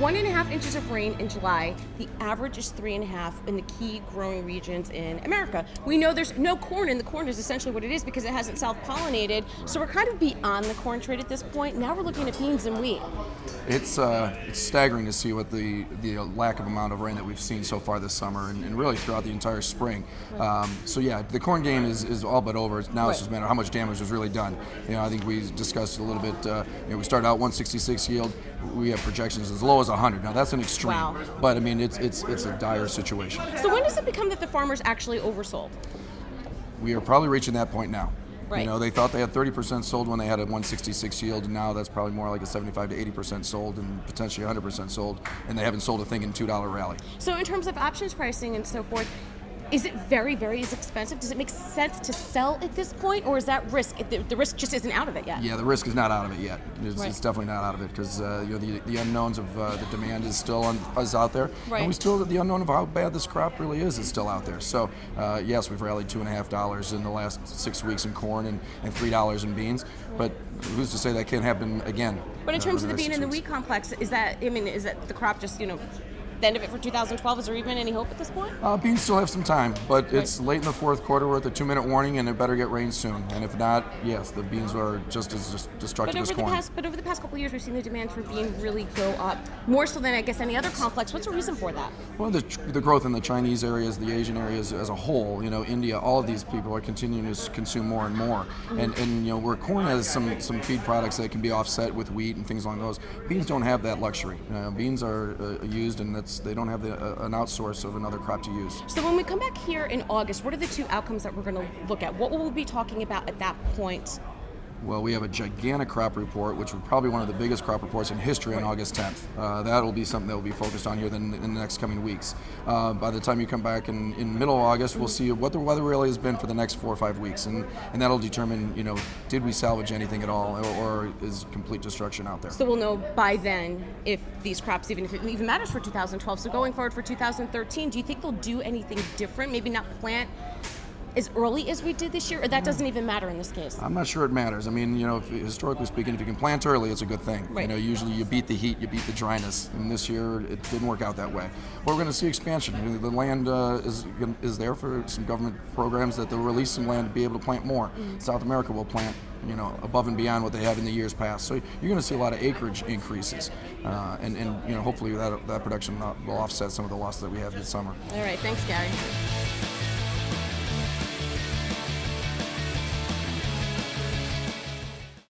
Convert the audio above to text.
1.5 inches of rain in July. The average is 3.5 in the key growing regions in America. We know there's no corn, and the corn is essentially what it is because it hasn't self-pollinated. So we're kind of beyond the corn trade at this point. Now we're looking at beans and wheat. It's staggering to see what the lack of amount of rain that we've seen so far this summer and really throughout the entire spring. So yeah, the corn game is all but over. Now it's just a matter of how much damage was really done. I think we discussed a little bit. We started out 166 yield. We have projections as low as 100. Now that's an extreme, but I mean it's a dire situation. So when does it become that the farmers actually oversold? We are probably reaching that point now. Right. They thought they had 30% sold when they had a 166 yield, and now that's probably more like a 75 to 80% sold and potentially 100% sold, and they haven't sold a thing in $2 rally. So in terms of options pricing and so forth, is it very, very expensive? Does it make sense to sell at this point, or is that risk? The risk just isn't out of it yet. Yeah, the risk is not out of it yet. It's definitely not out of it because the unknowns of the demand is still out there, and the unknown of how bad this crop really is still out there. So yes, we've rallied $2.50 in the last 6 weeks in corn and $3 in beans, but who's to say that can't happen again? But in terms of the bean and the wheat complex, is that the crop just the end of it for 2012? Is there even any hope at this point? Beans still have some time, but it's late in the fourth quarter. We're at the 2-minute warning, and it better get rain soon. And if not, yes, the beans are just as destructive as corn. But over the past couple of years, we've seen the demand for bean really go up, more so than I guess any other complex. What's the reason for that? Well, the growth in the Chinese areas, the Asian areas as a whole, India, all of these people are continuing to consume more and more. And where corn has some feed products that can be offset with wheat and things along those, beans don't have that luxury. Beans are used, and they don't have an outsource of another crop to use. So when we come back here in August, what are the two outcomes that we're going to look at? What will we be talking about at that point? Well, we have a gigantic crop report, which will probably one of the biggest crop reports in history on August 10th. That will be something that will be focused on here in the next coming weeks. By the time you come back in middle of August, we'll see what the weather really has been for the next 4 or 5 weeks, and that'll determine, did we salvage anything at all, or is complete destruction out there? So we'll know by then if these crops, if it even matters for 2012. So going forward for 2013, do you think they'll do anything different? Maybe not plant as early as we did this year, or that doesn't even matter in this case? I'm not sure it matters. I mean, historically speaking, if you can plant early, it's a good thing. Right. Usually you beat the heat, you beat the dryness, and this year it didn't work out that way. But we're going to see expansion. The land is there for some government programs that they'll release some land to be able to plant more. South America will plant above and beyond what they have in the years past. So you're going to see a lot of acreage increases, and hopefully that production will offset some of the loss that we had this summer. All right, thanks, Gary.